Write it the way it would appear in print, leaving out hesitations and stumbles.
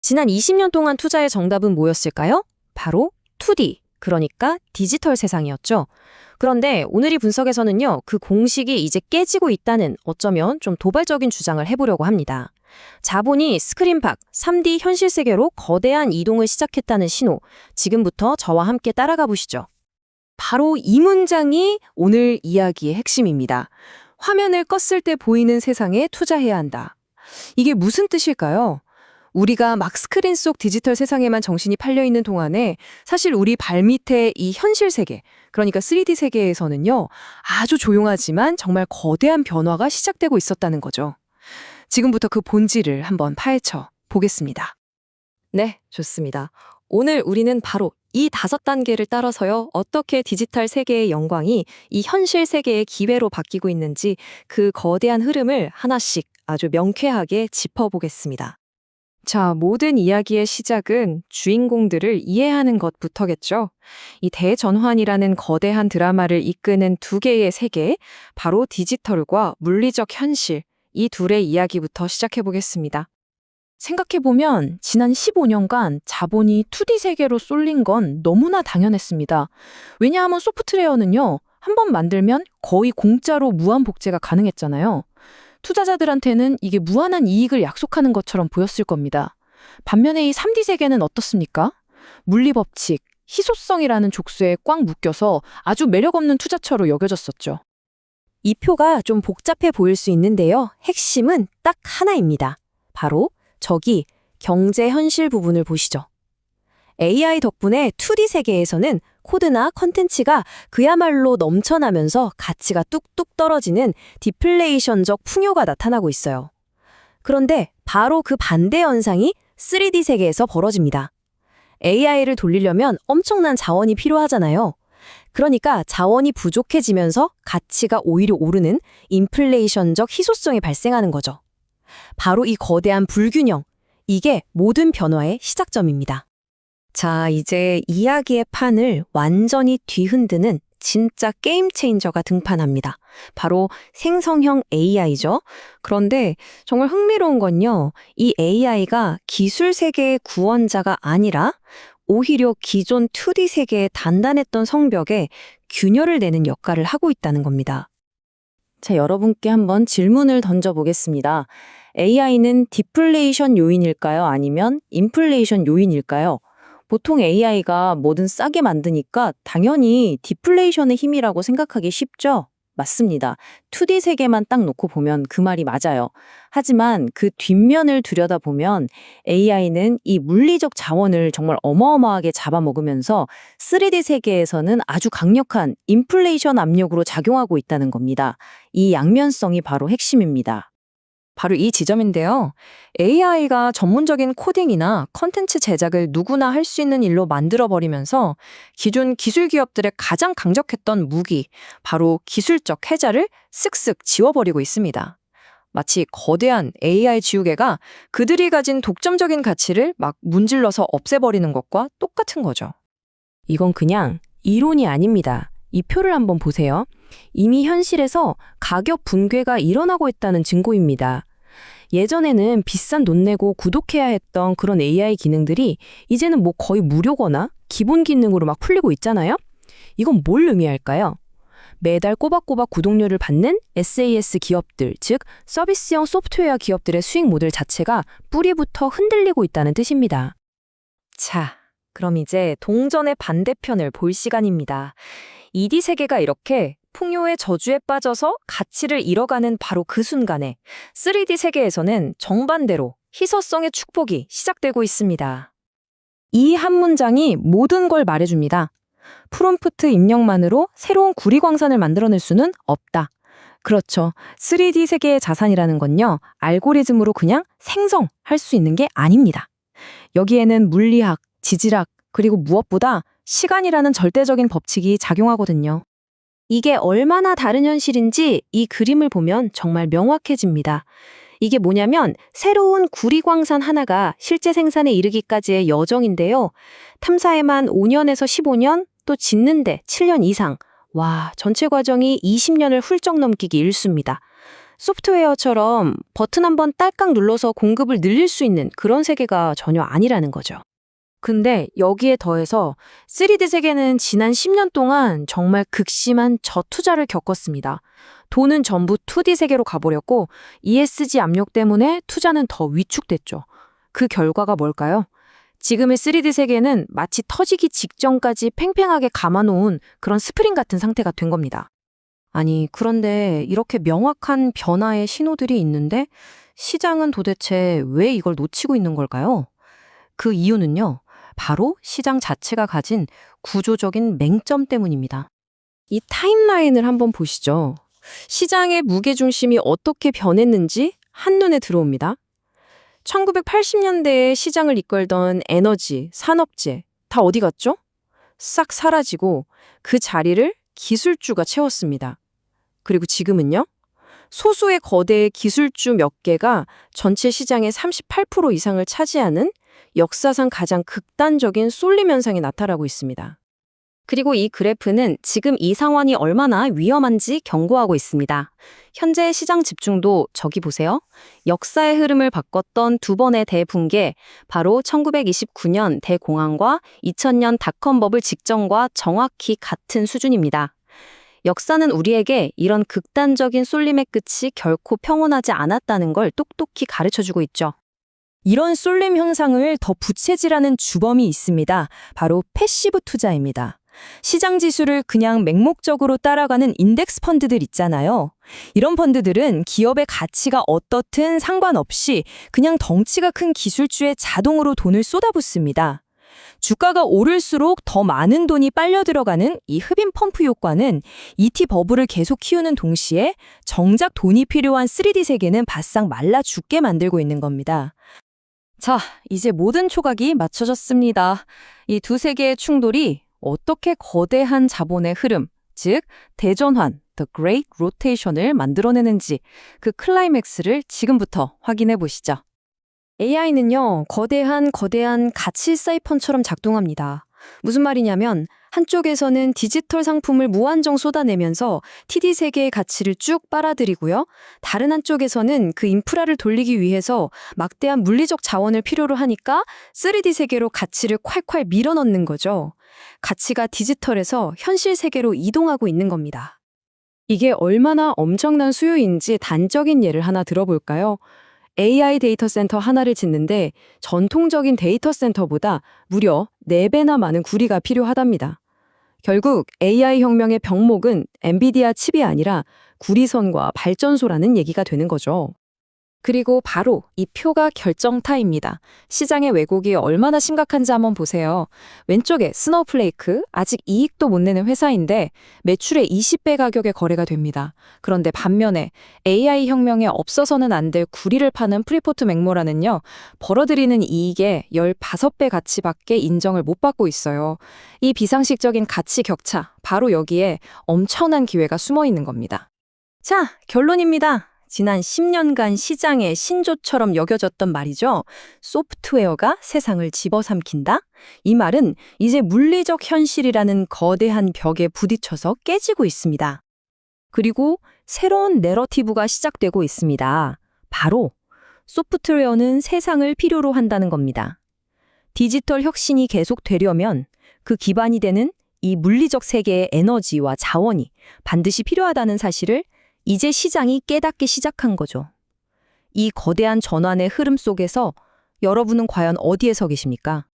지난 20년 동안 투자의 정답은 뭐였을까요? 바로 2D, 그러니까 디지털 세상이었죠. 그런데 오늘 이 분석에서는요, 그 공식이 이제 깨지고 있다는 어쩌면 좀 도발적인 주장을 해보려고 합니다. 자본이 스크린 밖 3D 현실 세계로 거대한 이동을 시작했다는 신호, 지금부터 저와 함께 따라가 보시죠. 바로 이 문장이 오늘 이야기의 핵심입니다. 화면을 껐을 때 보이는 세상에 투자해야 한다. 이게 무슨 뜻일까요? 우리가 막 스크린 속 디지털 세상에만 정신이 팔려 있는 동안에 사실 우리 발밑에 이 현실 세계, 그러니까 3D 세계에서는요, 아주 조용하지만 정말 거대한 변화가 시작되고 있었다는 거죠. 지금부터 그 본질을 한번 파헤쳐 보겠습니다. 네, 좋습니다. 오늘 우리는 바로 이 5단계를 따라서요, 어떻게 디지털 세계의 영광이 이 현실 세계의 기회로 바뀌고 있는지 그 거대한 흐름을 하나씩 아주 명쾌하게 짚어보겠습니다. 자, 모든 이야기의 시작은 주인공들을 이해하는 것부터겠죠. 이 대전환이라는 거대한 드라마를 이끄는 두 개의 세계, 바로 디지털과 물리적 현실, 이 둘의 이야기부터 시작해 보겠습니다. 생각해보면 지난 15년간 자본이 2D 세계로 쏠린 건 너무나 당연했습니다. 왜냐하면 소프트웨어는요, 한번 만들면 거의 공짜로 무한 복제가 가능했잖아요. 투자자들한테는 이게 무한한 이익을 약속하는 것처럼 보였을 겁니다. 반면에 이 3D 세계는 어떻습니까? 물리법칙, 희소성이라는 족쇄에 꽉 묶여서 아주 매력없는 투자처로 여겨졌었죠. 이 표가 좀 복잡해 보일 수 있는데요. 핵심은 딱 하나입니다. 바로 저기 경제 현실 부분을 보시죠. AI 덕분에 2D 세계에서는 코드나 컨텐츠가 그야말로 넘쳐나면서 가치가 뚝뚝 떨어지는 디플레이션적 풍요가 나타나고 있어요. 그런데 바로 그 반대 현상이 3D 세계에서 벌어집니다. AI를 돌리려면 엄청난 자원이 필요하잖아요. 그러니까 자원이 부족해지면서 가치가 오히려 오르는 인플레이션적 희소성이 발생하는 거죠. 바로 이 거대한 불균형, 이게 모든 변화의 시작점입니다. 자, 이제 이야기의 판을 완전히 뒤흔드는 진짜 게임 체인저가 등판합니다. 바로 생성형 AI죠. 그런데 정말 흥미로운 건요, 이 AI가 기술 세계의 구원자가 아니라 오히려 기존 2D 세계의 단단했던 성벽에 균열을 내는 역할을 하고 있다는 겁니다. 자, 여러분께 한번 질문을 던져보겠습니다. AI는 디플레이션 요인일까요? 아니면 인플레이션 요인일까요? 보통 AI가 뭐든 싸게 만드니까 당연히 디플레이션의 힘이라고 생각하기 쉽죠? 맞습니다. 2D 세계만 딱 놓고 보면 그 말이 맞아요. 하지만 그 뒷면을 들여다보면 AI는 이 물리적 자원을 정말 어마어마하게 잡아먹으면서 3D 세계에서는 아주 강력한 인플레이션 압력으로 작용하고 있다는 겁니다. 이 양면성이 바로 핵심입니다. 바로 이 지점인데요. AI가 전문적인 코딩이나 컨텐츠 제작을 누구나 할 수 있는 일로 만들어버리면서 기존 기술 기업들의 가장 강력했던 무기, 바로 기술적 해자를 쓱쓱 지워버리고 있습니다. 마치 거대한 AI 지우개가 그들이 가진 독점적인 가치를 막 문질러서 없애버리는 것과 똑같은 거죠. 이건 그냥 이론이 아닙니다. 이 표를 한번 보세요. 이미 현실에서 가격 붕괴가 일어나고 있다는 증거입니다. 예전에는 비싼 돈 내고 구독해야 했던 그런 AI 기능들이 이제는 뭐 거의 무료거나 기본 기능으로 막 풀리고 있잖아요? 이건 뭘 의미할까요? 매달 꼬박꼬박 구독료를 받는 SaaS 기업들, 즉 서비스형 소프트웨어 기업들의 수익 모델 자체가 뿌리부터 흔들리고 있다는 뜻입니다. 자, 그럼 이제 동전의 반대편을 볼 시간입니다. 2D 세계가 이렇게 풍요의 저주에 빠져서 가치를 잃어가는 바로 그 순간에 3D 세계에서는 정반대로 희소성의 축복이 시작되고 있습니다. 이 한 문장이 모든 걸 말해줍니다. 프롬프트 입력만으로 새로운 구리광산을 만들어낼 수는 없다. 그렇죠. 3D 세계의 자산이라는 건요, 알고리즘으로 그냥 생성할 수 있는 게 아닙니다. 여기에는 물리학, 지질학, 그리고 무엇보다 시간이라는 절대적인 법칙이 작용하거든요. 이게 얼마나 다른 현실인지 이 그림을 보면 정말 명확해집니다. 이게 뭐냐면 새로운 구리광산 하나가 실제 생산에 이르기까지의 여정인데요. 탐사에만 5년에서 15년, 또 짓는데 7년 이상. 와, 전체 과정이 20년을 훌쩍 넘기기 일쑤입니다. 소프트웨어처럼 버튼 한번 딸깍 눌러서 공급을 늘릴 수 있는 그런 세계가 전혀 아니라는 거죠. 근데 여기에 더해서 3D 세계는 지난 10년 동안 정말 극심한 저투자를 겪었습니다. 돈은 전부 2D 세계로 가버렸고 ESG 압력 때문에 투자는 더 위축됐죠. 그 결과가 뭘까요? 지금의 3D 세계는 마치 터지기 직전까지 팽팽하게 감아놓은 그런 스프링 같은 상태가 된 겁니다. 아니, 그런데 이렇게 명확한 변화의 신호들이 있는데 시장은 도대체 왜 이걸 놓치고 있는 걸까요? 그 이유는요, 바로 시장 자체가 가진 구조적인 맹점 때문입니다. 이 타임라인을 한번 보시죠. 시장의 무게중심이 어떻게 변했는지 한눈에 들어옵니다. 1980년대에 시장을 이끌던 에너지, 산업재 다 어디 갔죠? 싹 사라지고 그 자리를 기술주가 채웠습니다. 그리고 지금은요? 소수의 거대 기술주 몇 개가 전체 시장의 38% 이상을 차지하는 역사상 가장 극단적인 쏠림 현상이 나타나고 있습니다. 그리고 이 그래프는 지금 이 상황이 얼마나 위험한지 경고하고 있습니다. 현재 시장 집중도 저기 보세요. 역사의 흐름을 바꿨던 두 번의 대붕괴, 바로 1929년 대공황과 2000년 닷컴 버블 직전과 정확히 같은 수준입니다. 역사는 우리에게 이런 극단적인 쏠림의 끝이 결코 평온하지 않았다는 걸 똑똑히 가르쳐주고 있죠. 이런 쏠림 현상을 더 부채질하는 주범이 있습니다. 바로 패시브 투자입니다. 시장 지수를 그냥 맹목적으로 따라가는 인덱스 펀드들 있잖아요. 이런 펀드들은 기업의 가치가 어떻든 상관없이 그냥 덩치가 큰 기술주에 자동으로 돈을 쏟아붓습니다. 주가가 오를수록 더 많은 돈이 빨려 들어가는 이 흡인 펌프 효과는 ET 버블을 계속 키우는 동시에 정작 돈이 필요한 3D 세계는 바싹 말라 죽게 만들고 있는 겁니다. 자, 이제 모든 초각이 맞춰졌습니다. 이 두 세계의 충돌이 어떻게 거대한 자본의 흐름, 즉 대전환, The Great Rotation을 만들어내는지 그 클라이맥스를 지금부터 확인해 보시죠. AI는요, 거대한 가치 사이펀처럼 작동합니다. 무슨 말이냐면 한쪽에서는 디지털 상품을 무한정 쏟아내면서 TD 세계의 가치를 쭉 빨아들이고요. 다른 한쪽에서는 그 인프라를 돌리기 위해서 막대한 물리적 자원을 필요로 하니까 3D 세계로 가치를 콸콸 밀어넣는 거죠. 가치가 디지털에서 현실 세계로 이동하고 있는 겁니다. 이게 얼마나 엄청난 수요인지 단적인 예를 하나 들어볼까요? AI 데이터 센터 하나를 짓는데 전통적인 데이터 센터보다 무려 4배나 많은 구리가 필요하답니다. 결국 AI 혁명의 병목은 엔비디아 칩이 아니라 구리선과 발전소라는 얘기가 되는 거죠. 그리고 바로 이 표가 결정타입니다. 시장의 왜곡이 얼마나 심각한지 한번 보세요. 왼쪽에 스노우플레이크, 아직 이익도 못 내는 회사인데 매출의 20배 가격에 거래가 됩니다. 그런데 반면에 AI 혁명에 없어서는 안 될 구리를 파는 프리포트 맥모라는요. 벌어들이는 이익의 15배 가치밖에 인정을 못 받고 있어요. 이 비상식적인 가치 격차, 바로 여기에 엄청난 기회가 숨어 있는 겁니다. 자, 결론입니다. 지난 10년간 시장의 신조처럼 여겨졌던 말이죠. 소프트웨어가 세상을 집어삼킨다? 이 말은 이제 물리적 현실이라는 거대한 벽에 부딪혀서 깨지고 있습니다. 그리고 새로운 내러티브가 시작되고 있습니다. 바로 소프트웨어는 세상을 필요로 한다는 겁니다. 디지털 혁신이 계속되려면 그 기반이 되는 이 물리적 세계의 에너지와 자원이 반드시 필요하다는 사실을 이제 시장이 깨닫기 시작한 거죠. 이 거대한 전환의 흐름 속에서 여러분은 과연 어디에 서 계십니까?